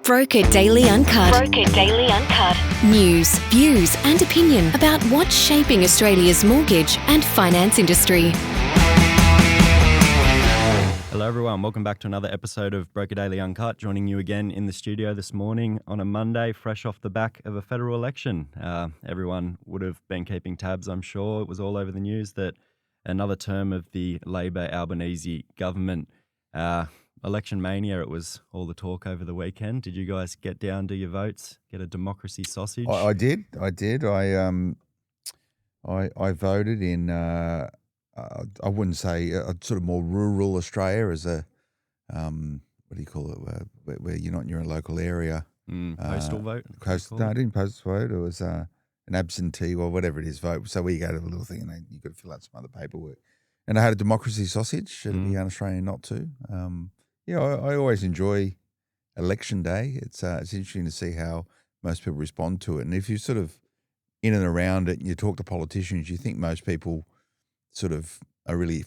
Broker Daily Uncut. Broker Daily Uncut. News, views and opinion about what's shaping Australia's mortgage and finance industry. Hello everyone, welcome back to another episode of Broker Daily Uncut. Joining you again in the studio this morning on a Monday, fresh off the back of a federal election. Everyone would have been keeping tabs, I'm sure. It was all over the news that another term of the Labor Albanese government. Election mania, it was all the talk over the weekend. Did you guys get down, do your votes, get a democracy sausage? I did. I voted in. I wouldn't say sort of more rural Australia as a what do you call it? Where you're not in your own local area. Postal vote. No, I didn't postal vote. It was an absentee or whatever it is vote. So where you go to a little thing and you got to fill out some other paperwork. And I had a democracy sausage. To be un-Australian not to. I always enjoy election day. It's interesting to see how most people respond to it. And if you're sort of in and around it and you talk to politicians, you think most people sort of are really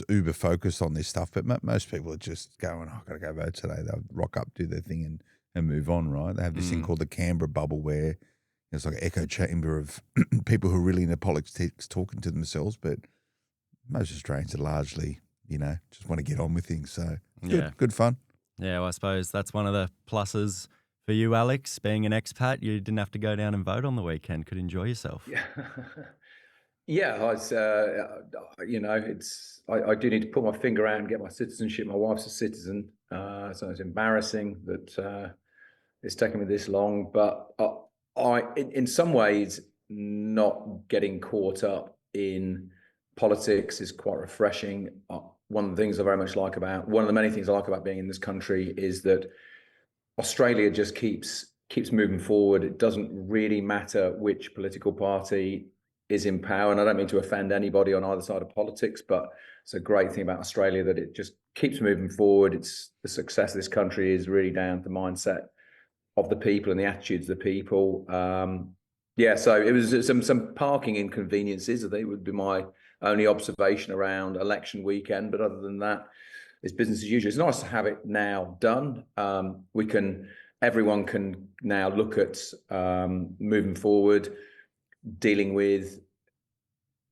uber focused on this stuff. But most people are just going, I've got to go vote today. They'll rock up, do their thing and move on, right? They have this thing called the Canberra bubble where it's like an echo chamber of people who are really into politics talking to themselves. But most Australians are largely, just want to get on with things. So good fun. Yeah, well, I suppose that's one of the pluses for you, Alex. Being an expat, you didn't have to go down and vote on the weekend. Could enjoy yourself. Yeah, I do need to put my finger out and get my citizenship. My wife's a citizen, so it's embarrassing that it's taken me this long. But in some ways, not getting caught up in politics is quite refreshing. One of the many things I like about being in this country is that Australia just keeps moving forward. It doesn't really matter which political party is in power. And I don't mean to offend anybody on either side of politics, but it's a great thing about Australia that it just keeps moving forward. It's the success of this country is really down to the mindset of the people and the attitudes of the people. So it was some parking inconveniences. They would be my only observation around election weekend. But other than that, it's business as usual. It's nice to have it now done. Everyone can now look at moving forward, dealing with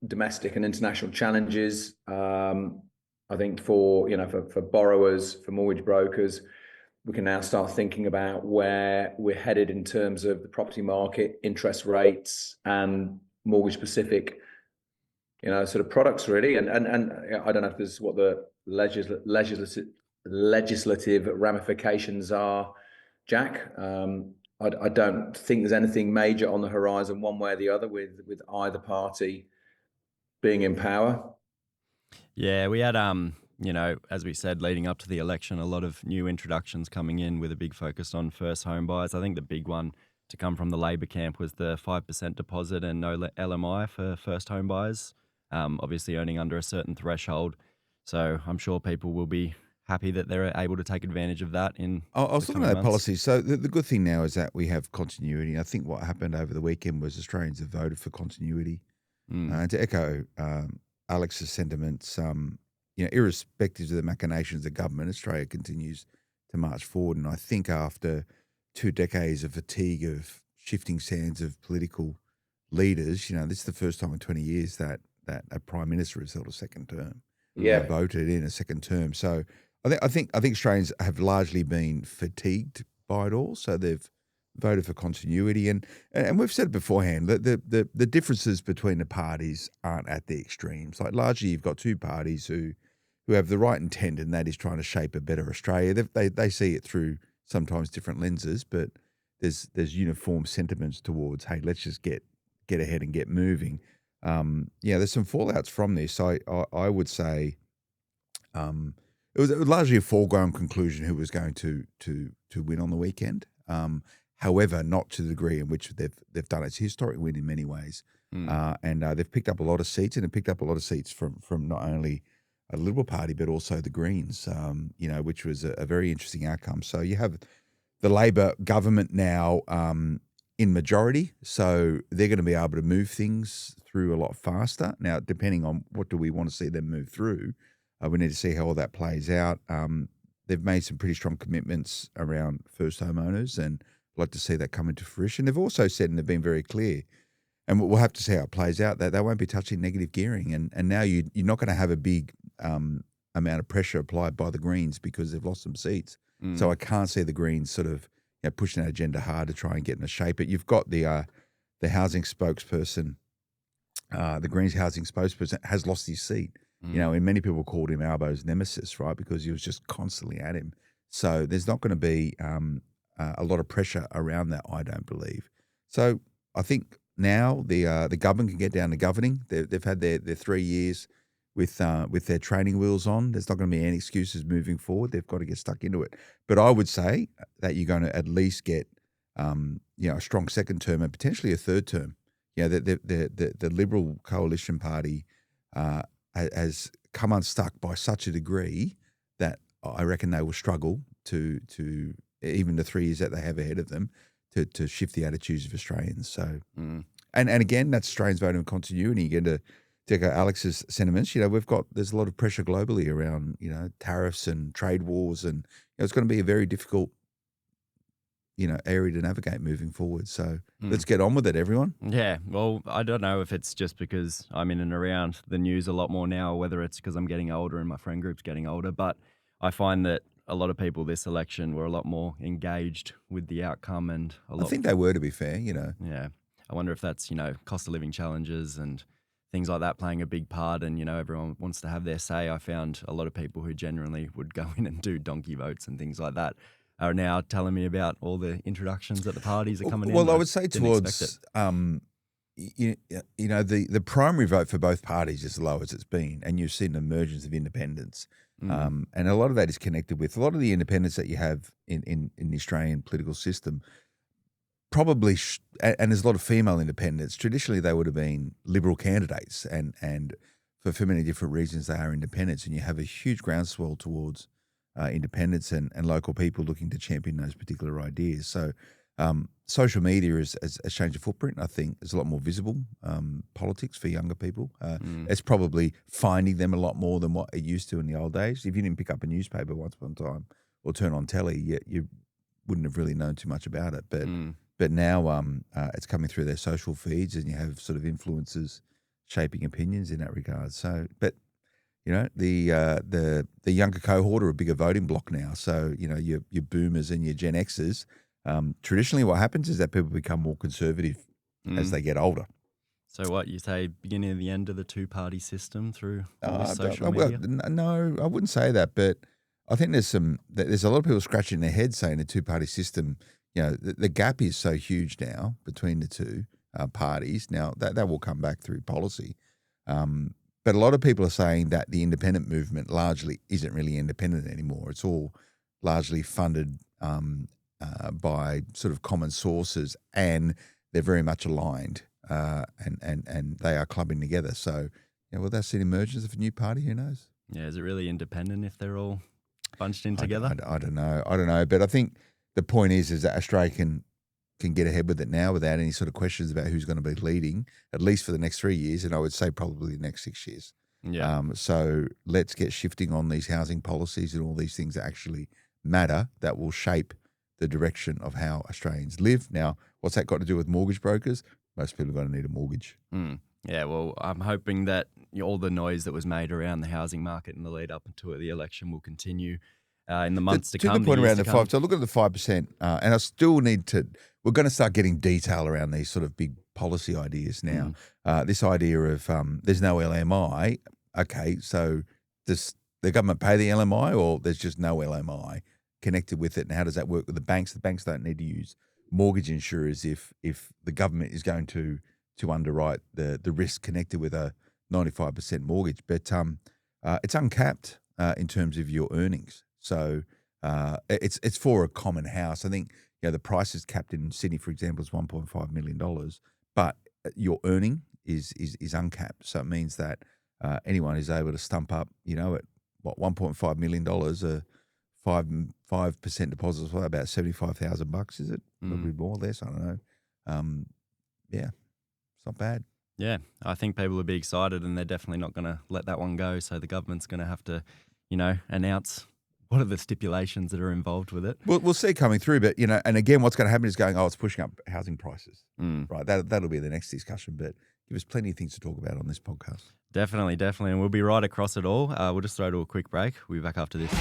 domestic and international challenges. I think for borrowers, for mortgage brokers, we can now start thinking about where we're headed in terms of the property market, interest rates, and mortgage specific, sort of products really. And I don't know if this is what the legislative ramifications are, Jack. I don't think there's anything major on the horizon one way or the other with either party being in power. Yeah, we had, as we said, leading up to the election, a lot of new introductions coming in with a big focus on first home buyers. I think the big one to come from the Labor camp was the 5% deposit and no LMI for first home buyers, obviously earning under a certain threshold. So I'm sure people will be happy that they're able to take advantage of that in I was looking at that months. policy. So the good thing now is that we have continuity. I think what happened over the weekend was Australians have voted for continuity. To echo Alex's sentiments, irrespective of the machinations of government, Australia continues to march forward. And I think after 2 decades of fatigue of shifting sands of political leaders, this is the first time in 20 years that a prime minister has held a second term. Voted in a second term. So I think Australians have largely been fatigued by it all, so they've voted for continuity. And we've said beforehand that the differences between the parties aren't at the extremes. Like largely, you've got two parties who have the right intent, and that is trying to shape a better Australia. They see it through sometimes different lenses, but there's uniform sentiments towards, hey, let's just get ahead and get moving. There's some fallouts from this. I would say. It was largely a foregone conclusion who was going to win on the weekend. However, not to the degree in which they've done. It's a historic win in many ways, and they've picked up a lot of seats, and they've picked up a lot of seats from not only a Liberal Party but also the Greens, which was a very interesting outcome. So you have the Labor government now in majority, so they're going to be able to move things through a lot faster. Now, depending on what do we want to see them move through. We need to see how all that plays out. they've made some pretty strong commitments around first homeowners, and I'd like to see that come into fruition. They've also said, and they've been very clear, and we'll have to see how it plays out, that they won't be touching negative gearing. And now you're not going to have a big amount of pressure applied by the Greens because they've lost some seats. So I can't see the Greens sort of pushing that agenda hard to try and get them to shape it. You've got the housing spokesperson, the Greens housing spokesperson has lost his seat. And many people called him Albo's nemesis, right? Because he was just constantly at him. So there's not going to be a lot of pressure around that, I don't believe. So I think now the government can get down to governing. They've had their 3 years with their training wheels on. There's not going to be any excuses moving forward. They've got to get stuck into it. But I would say that you're going to at least get a strong second term and potentially a third term. The Liberal Coalition Party has come unstuck by such a degree that I reckon they will struggle to even the 3 years that they have ahead of them to shift the attitudes of Australians. So, and again, that's Australians voting continuity. You're going to echo Alex's sentiments. There's a lot of pressure globally around tariffs and trade wars, and it's going to be a very difficult area to navigate moving forward. So let's get on with it, everyone. Yeah, well, I don't know if it's just because I'm in and around the news a lot more now, or whether it's because I'm getting older and my friend group's getting older, but I find that a lot of people this election were a lot more engaged with the outcome, and I think they were, to be fair, Yeah. I wonder if that's, cost of living challenges and things like that playing a big part, and, everyone wants to have their say. I found a lot of people who genuinely would go in and do donkey votes and things like that are now telling me about all the introductions that the parties are coming in. Well, I would say towards, the primary vote for both parties is as low as it's been, and you've seen an emergence of independents. And a lot of that is connected with a lot of the independents that you have in the Australian political system. Probably, and there's a lot of female independents. Traditionally, they would have been Liberal candidates, and for many different reasons, they are independents, and you have a huge groundswell towards independents and local people looking to champion those particular ideas. So social media has changed the footprint. I think there's a lot more visible politics for younger people. It's probably finding them a lot more than what it used to in the old days. If you didn't pick up a newspaper once upon a time or turn on telly, you wouldn't have really known too much about it. But now it's coming through their social feeds, and you have sort of influencers shaping opinions in that regard. So, but the younger cohort are a bigger voting bloc now. So, your boomers and your Gen Xers, traditionally what happens is that people become more conservative as they get older. So what, you say beginning of the end of the two-party system through all this social media? No, I wouldn't say that, but I think there's a lot of people scratching their heads saying the two-party system, the gap is so huge now between the two parties. Now, that will come back through policy. But a lot of people are saying that the independent movement largely isn't really independent anymore. It's all largely funded by sort of common sources, and they're very much aligned, and they are clubbing together. So, will that see the emergence of a new party? Who knows? Yeah, is it really independent if they're all bunched in together? I don't know. But I think the point is that Australia can get ahead with it now without any sort of questions about who's going to be leading, at least for the next 3 years, and I would say probably the next 6 years. Yeah. So let's get shifting on these housing policies and all these things that actually matter, that will shape the direction of how Australians live. Now, what's that got to do with mortgage brokers? Most people are going to need a mortgage. Yeah, well, I'm hoping that all the noise that was made around the housing market in the lead up to the election will continue in the months to come. To the point around the 5%, so look at the 5%, and I still need to, we're going to start getting detail around these sort of big policy ideas now. This idea of there's no LMI, okay, so does the government pay the LMI, or there's just no LMI connected with it, and how does that work with the banks? The banks don't need to use mortgage insurers if the government is going to underwrite the risk connected with a 95% mortgage. But it's uncapped in terms of your earnings. So it's for a common house. I think the price is capped in Sydney, for example, is $1.5 million, but your earning is uncapped. So it means that anyone is able to stump up, at what, $1.5 million, 5% deposit is about $75,000, is it? Probably more or less. I don't know. Yeah, it's not bad. Yeah, I think people will be excited, and they're definitely not going to let that one go. So the government's going to have to, announce what are the stipulations that are involved with it? We'll see coming through, but and again, what's going to happen is it's pushing up housing prices, right? That'll be the next discussion. But give us plenty of things to talk about on this podcast. Definitely, and we'll be right across it all. We'll just throw to a quick break. We'll be back after this.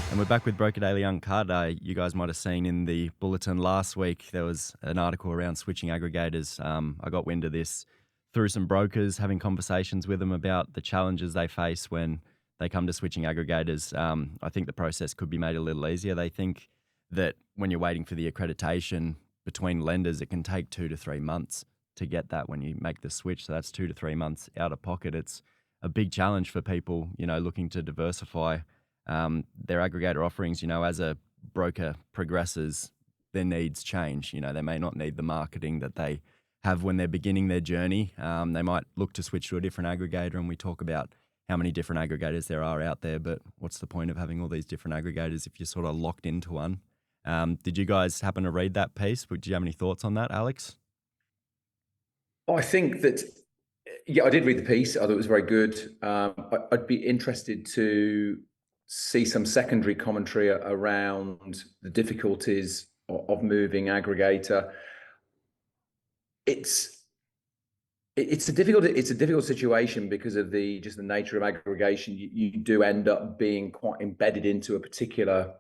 And we're back with Broker Daily Uncut. You guys might have seen in the bulletin last week, there was an article around switching aggregators. I got wind of this through some brokers, having conversations with them about the challenges they face when they come to switching aggregators. I think the process could be made a little easier. They think that when you're waiting for the accreditation between lenders, it can take 2 to 3 months to get that when you make the switch. So that's 2 to 3 months out of pocket. It's a big challenge for people, looking to diversify their aggregator offerings. As a broker progresses, their needs change. They may not need the marketing that they have when they're beginning their journey. They might look to switch to a different aggregator, and we talk about how many different aggregators there are out there, but what's the point of having all these different aggregators if you're sort of locked into one? Did you guys happen to read that piece? Do you have any thoughts on that, Alex? I think that, I did read the piece. I thought it was very good. I'd be interested to see some secondary commentary around the difficulties of moving aggregator. It's a difficult situation because of the nature of aggregation. You do end up being quite embedded into a particular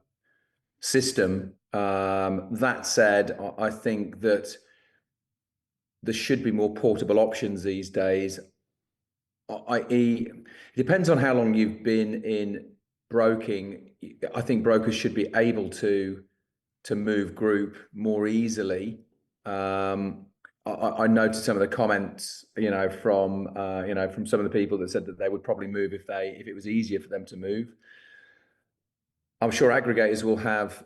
system. That said, I think that there should be more portable options these days. I.e., it depends on how long you've been in broking. I think brokers should be able to move group more easily. I noticed some of the comments, from some of the people that said that they would probably move if it was easier for them to move. I'm sure aggregators will have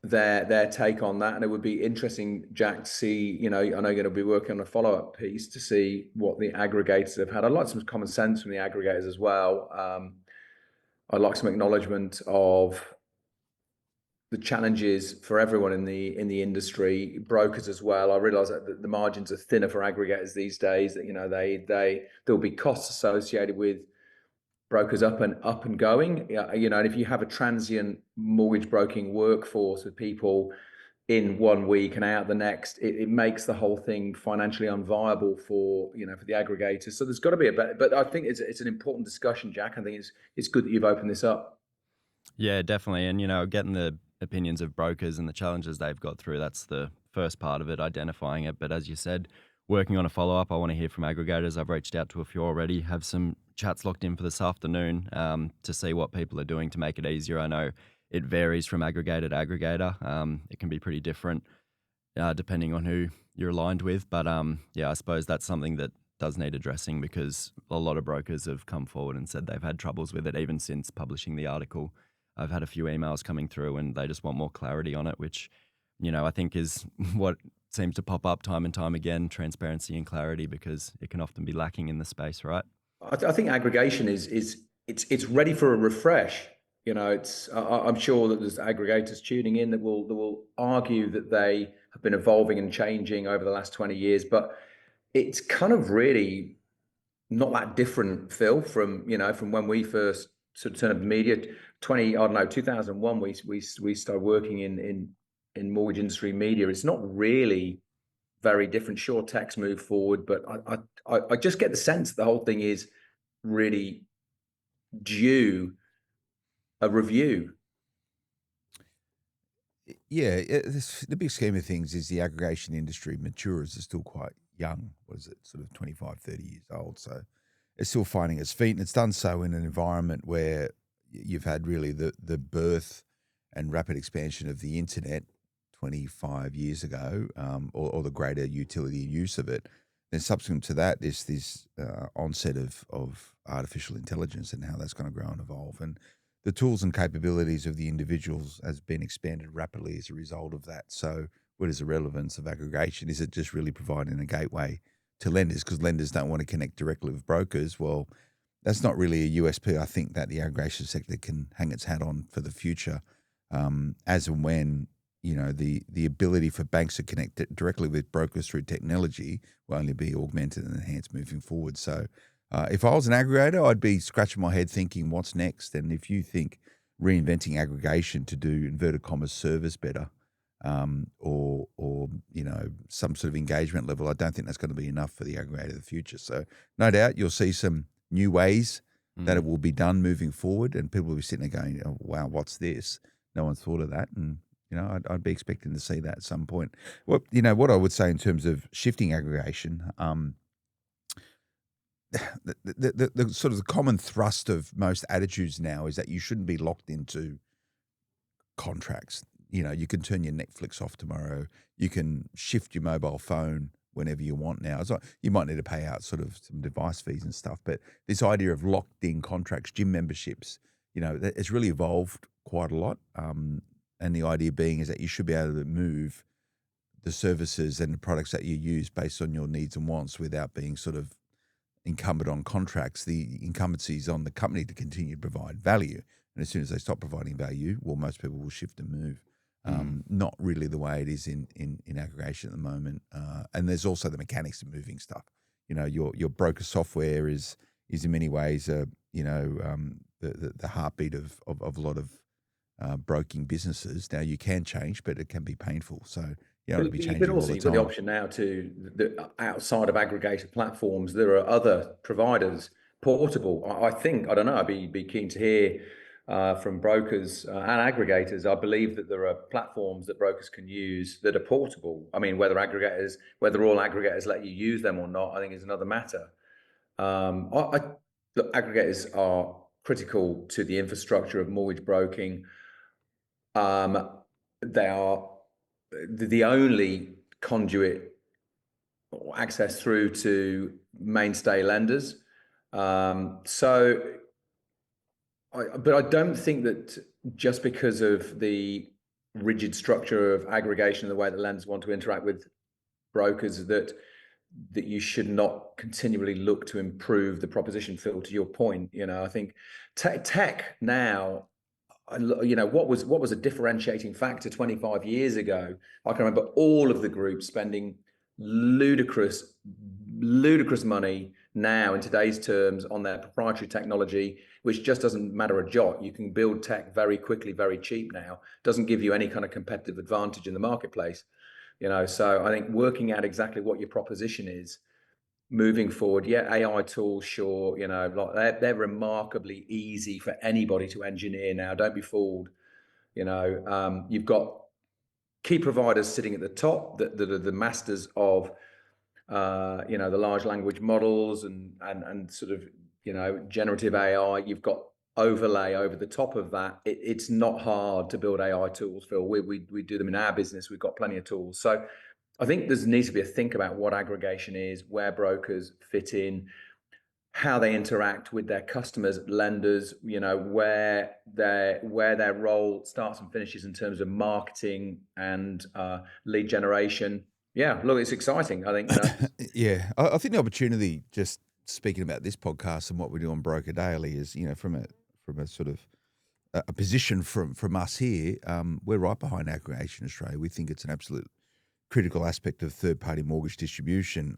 their take on that, and it would be interesting, Jack, to see. I know you're going to be working on a follow-up piece to see what the aggregators have had. I'd like some common sense from the aggregators as well. I'd like some acknowledgement of the challenges for everyone in the industry, brokers as well. I realise that the margins are thinner for aggregators these days. That there'll be costs associated with brokers up and going. And if you have a transient mortgage broking workforce with people in 1 week and out the next, it makes the whole thing financially unviable for the aggregators. So there's got to be a better. But I think it's an important discussion, Jack. I think it's good that you've opened this up. Yeah, definitely. And getting the opinions of brokers and the challenges they've got through, that's the first part of it, identifying it. But as you said, working on a follow-up, I want to hear from aggregators. I've reached out to a few already, have some chats locked in for this afternoon to see what people are doing to make it easier. I know it varies from aggregator to aggregator. It can be pretty different depending on who you're aligned with. But I suppose that's something that does need addressing, because a lot of brokers have come forward and said they've had troubles with it even since publishing the article. I've had a few emails coming through and they just want more clarity on it, which, I think is what seems to pop up time and time again, transparency and clarity, because it can often be lacking in the space, right? I think aggregation it's ready for a refresh. I'm sure that there's aggregators tuning in that will argue that they have been evolving and changing over the last 20 years, but it's kind of really not that different, Phil, from when we first sort of turned up the media. 2001, we started working in mortgage industry media. It's not really very different. Sure, tech's moved forward, but I just get the sense the whole thing is really due a review. Yeah, the big scheme of things is the aggregation industry matures. It's still quite young. What is it, sort of 25, 30 years old? So it's still finding its feet, and it's done so in an environment where you've had really the birth and rapid expansion of the internet 25 years ago, or the greater utility and use of it. Then subsequent to that, there's this onset of artificial intelligence and how that's going to grow and evolve. And the tools and capabilities of the individuals has been expanded rapidly as a result of that. So what is the relevance of aggregation? Is it just really providing a gateway to lenders, because lenders don't want to connect directly with brokers? Well, that's not really a USP. I think that the aggregation sector can hang its hat on for the future, as and when the ability for banks to connect directly with brokers through technology will only be augmented and enhanced moving forward. So If I was an aggregator, I'd be scratching my head thinking, what's next? And if you think reinventing aggregation to do inverted commas service better, or some sort of engagement level, I don't think that's going to be enough for the aggregator of the future. So no doubt you'll see some new ways that it will be done moving forward, and people will be sitting there going, "Oh, wow, what's this? No one's thought of that." And I'd be expecting to see that at some point. What I would say in terms of shifting aggregation, the sort of the common thrust of most attitudes now is that you shouldn't be locked into contracts. You can turn your Netflix off tomorrow. You can shift your mobile phone whenever you want now. It's like you might need to pay out sort of some device fees and stuff, but this idea of locked in contracts, gym memberships, it's really evolved quite a lot. And the idea being is that you should be able to move the services and the products that you use based on your needs and wants without being sort of incumbent on contracts. The incumbency is on the company to continue to provide value. And as soon as they stop providing value, well, most people will shift and move. Not really the way it is in aggregation at the moment. And there's also the mechanics of moving stuff. Your broker software is in many ways, the heartbeat of a lot of broking businesses. Now you can change, but it can be painful. So it'll be changing but all also the you've got time. the option now to outside of aggregator platforms, there are other providers, portable. I think, I don't know, I'd be keen to hear from brokers and aggregators. I believe that there are platforms that brokers can use that are portable. I mean, whether all aggregators let you use them or not, I think is another matter. Look, aggregators are critical to the infrastructure of mortgage broking. They are the only conduit or access through to mainstay lenders. But I don't think that just because of the rigid structure of aggregation and the way that lenders want to interact with brokers that you should not continually look to improve the proposition. Phil, to your point, I think tech now, what was a differentiating factor 25 years ago? I can remember all of the groups spending ludicrous money now in today's terms on their proprietary technology, which just doesn't matter a jot. You can build tech very quickly, very cheap now. Doesn't give you any kind of competitive advantage in the marketplace. So I think working out exactly what your proposition is moving forward. Yeah, AI tools, sure, like they're remarkably easy for anybody to engineer now. Don't be fooled. You've got key providers sitting at the top that are the masters of the large language models and sort of generative AI. You've got overlay over the top of that. It's not hard to build AI tools, Phil. We do them in our business. We've got plenty of tools. So I think there needs to be a think about what aggregation is, where brokers fit in, how they interact with their customers, lenders, where their role starts and finishes in terms of marketing and lead generation. Yeah, look, it's exciting. I think. Yeah, I think the opportunity, just speaking about this podcast and what we do on Broker Daily, is from a sort of a position from us here, we're right behind aggregation in Australia. We think it's an absolute critical aspect of third-party mortgage distribution.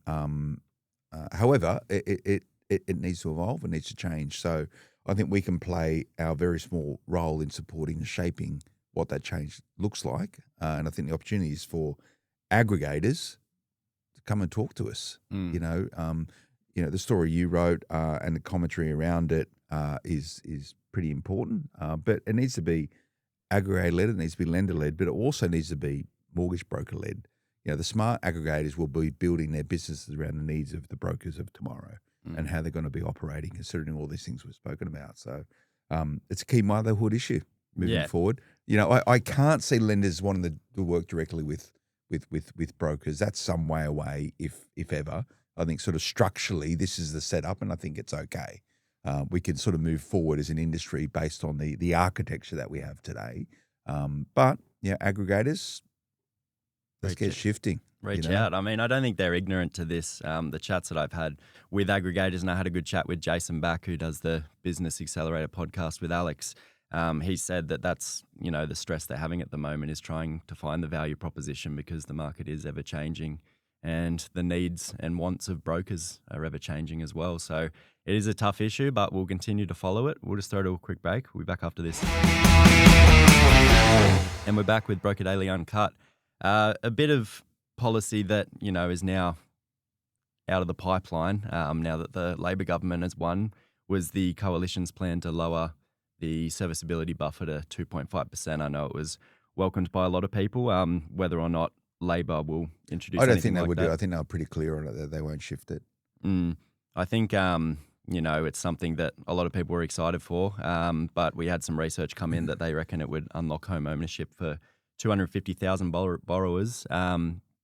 However, it needs to evolve, it needs to change. So I think we can play our very small role in supporting and shaping what that change looks like. And I think the opportunity is for aggregators to come and talk to us. The story you wrote and the commentary around it is pretty important. But it needs to be aggregator-led, it needs to be lender-led, but it also needs to be mortgage broker-led. The smart aggregators will be building their businesses around the needs of the brokers of tomorrow and how they're going to be operating, considering all these things we've spoken about. So it's a key motherhood issue moving forward. I can't see lenders wanting to work directly with brokers. That's some way away, if ever. I think sort of structurally this is the setup, and I think it's okay. We can sort of move forward as an industry based on the architecture that we have today. But aggregators, let's get shifting. Reach out. I mean, I don't think they're ignorant to this. The chats that I've had with aggregators, and I had a good chat with Jason Back, who does the Business Accelerator podcast with Alex. He said that's, the stress they're having at the moment is trying to find the value proposition because the market is ever changing. and the needs and wants of brokers are ever changing as well. So it is a tough issue, but we'll continue to follow it. We'll just throw to a quick break. We'll be back after this. And we're back with Broker Daily Uncut. A bit of policy that, is now out of the pipeline, now that the Labor government has won, was the coalition's plan to lower the serviceability buffer to 2.5%. I know it was welcomed by a lot of people. Whether or not Labor will introduce, I don't think they would that. do. I think they're pretty clear on it that they won't shift it. I think it's something that a lot of people were excited for. But we had some research come in that they reckon it would unlock home ownership for 250,000 borrowers.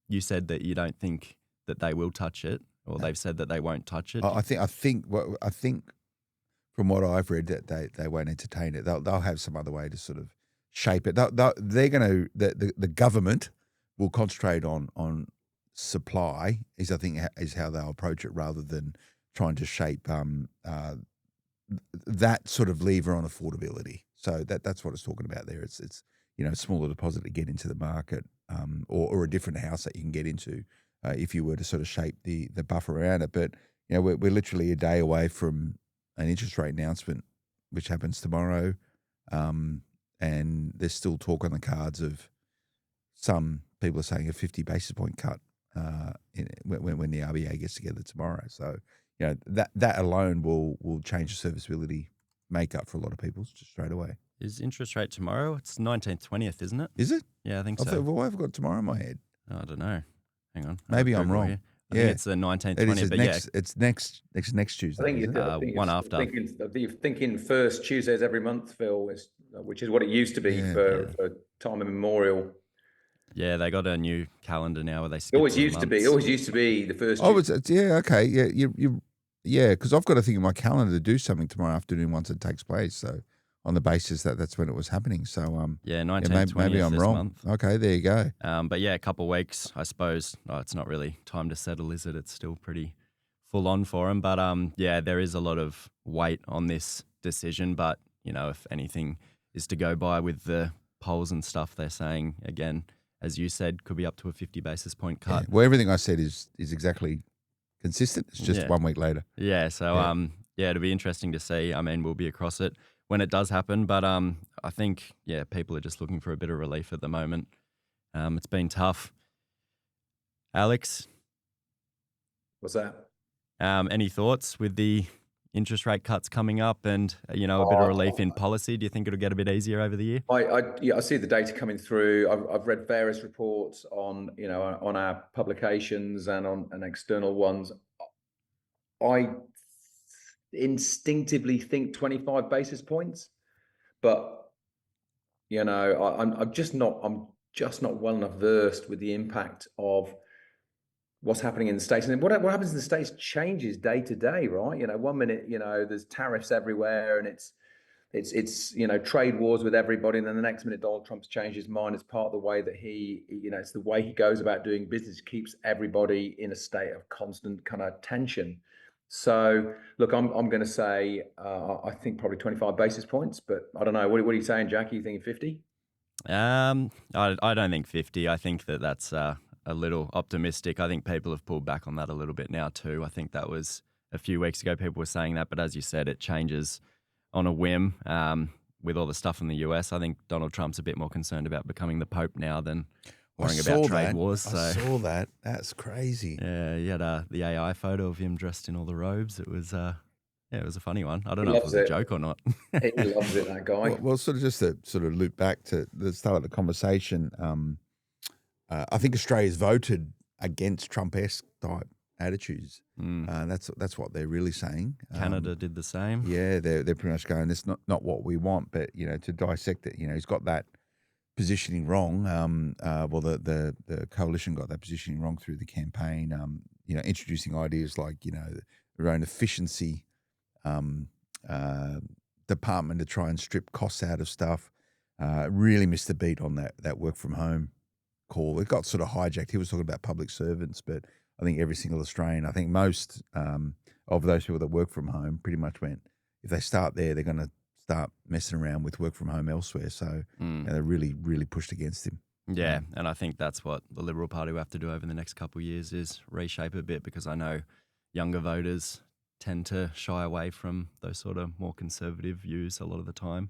You said that you don't think that they will touch it, or they've said that they won't touch it. I think from what I've read, that they won't entertain it. They'll have some other way to sort of shape it. They're going to the government will concentrate on supply. Is how they'll approach it, rather than trying to shape that sort of lever on affordability. So that's what it's talking about there. It's smaller deposit to get into the market, or a different house that you can get into if you were to sort of shape the buffer around it. But we're literally a day away from an interest rate announcement, which happens tomorrow, and there's still talk on the cards of some people are saying a 50 basis point cut when the RBA gets together tomorrow. So that alone will change the serviceability makeup for a lot of people just straight away. Is interest rate tomorrow? It's 19th, 20th, isn't it? Is it? Yeah, I think I so. thought, well, I've got tomorrow in my head. I don't know. Hang on. Maybe I'm wrong. I think it's the 19th, 20th, but it's next Tuesday. I think one it's after. You're thinking first Tuesdays every month, Phil, which is what it used to be for time immemorial. Yeah, they got a new calendar now where they skip It always some used to be. months. It always used to be the first. Okay, yeah, because I've got to think of my calendar to do something tomorrow afternoon once it takes place. So on the basis that that's when it was happening. So 19th, 20th maybe I'm this wrong. month. Okay, there you go. But yeah, a couple of weeks, I suppose. It's not really time to settle, is it? It's still pretty full on for them. But there is a lot of weight on this decision. But if anything is to go by with the polls and stuff, they're saying again, as you said, could be up to a 50 basis point cut. Yeah. Well, everything I said is exactly consistent. It's just 1 week later. Yeah. So it'll be interesting to see. I mean, we'll be across it when it does happen. But I think, people are just looking for a bit of relief at the moment. It's been tough. Alex? What's that? Any thoughts with the interest rate cuts coming up and, a bit of relief in policy? Do you think it'll get a bit easier over the year? I see the data coming through. I've read various reports on our publications and on external ones. I instinctively think 25 basis points, but I'm just not well enough versed with the impact of what's happening in the States. And what happens in the States changes day to day, right? 1 minute, there's tariffs everywhere and it's trade wars with everybody. And then the next minute, Donald Trump's changed his mind. It's part of the way that it's the way he goes about doing business, keeps everybody in a state of constant kind of tension. So look, I'm going to say, I think probably 25 basis points, but I don't know. What are you saying, Jack? Are you thinking 50? I don't think 50. I think that's a little optimistic. I think people have pulled back on that a little bit now too. I think that was a few weeks ago people were saying that, but as you said, it changes on a whim with all the stuff in the US. I think Donald Trump's a bit more concerned about becoming the Pope now than worrying about trade wars. So. I saw that. That's crazy. Yeah, he had the AI photo of him dressed in all the robes. It was it was a funny one. I don't know if it was a joke or not. He loves it, that guy. Well, sort of just to sort of loop back to the start of the conversation, I think Australia's voted against Trump-esque type attitudes. That's what they're really saying. Canada did the same. Yeah, they're pretty much going, it's not what we want, but to dissect it, he's got that positioning wrong. The coalition got that positioning wrong through the campaign. Introducing ideas like their own efficiency department to try and strip costs out of stuff. Really missed the beat on that work from home call. It got sort of hijacked. He was talking about public servants, but I think every single Australian, I think most of those people that work from home pretty much went, if they start there, they're going to start messing around with work from home elsewhere. So they really, really pushed against him. Yeah, and I think that's what the Liberal Party will have to do over the next couple of years is reshape a bit, because I know younger voters tend to shy away from those sort of more conservative views a lot of the time.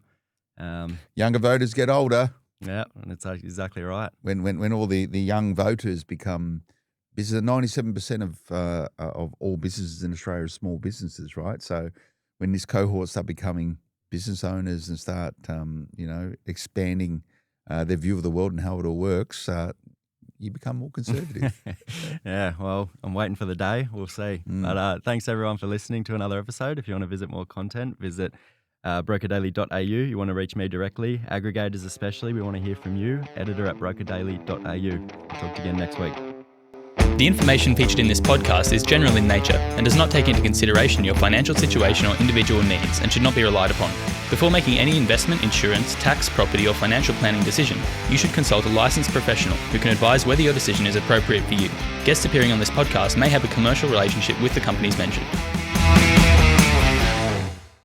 Younger voters get older. Yeah, and it's exactly right. When all the young voters become business, 97% of all businesses in Australia are small businesses, right? So when this cohort start becoming business owners and start, expanding their view of the world and how it all works, you become more conservative. Yeah, well, I'm waiting for the day. We'll see. But thanks everyone for listening to another episode. If you want to visit more content, visit brokerdaily.au. You want to reach me directly, aggregators especially, we want to hear from you, editor@brokerdaily.au. Talk to you again next week. The information featured in this podcast is general in nature and does not take into consideration your financial situation or individual needs and should not be relied upon. Before making any investment, insurance, tax, property or financial planning decision, you should consult a licensed professional who can advise whether your decision is appropriate for you. Guests appearing on this podcast may have a commercial relationship with the companies mentioned.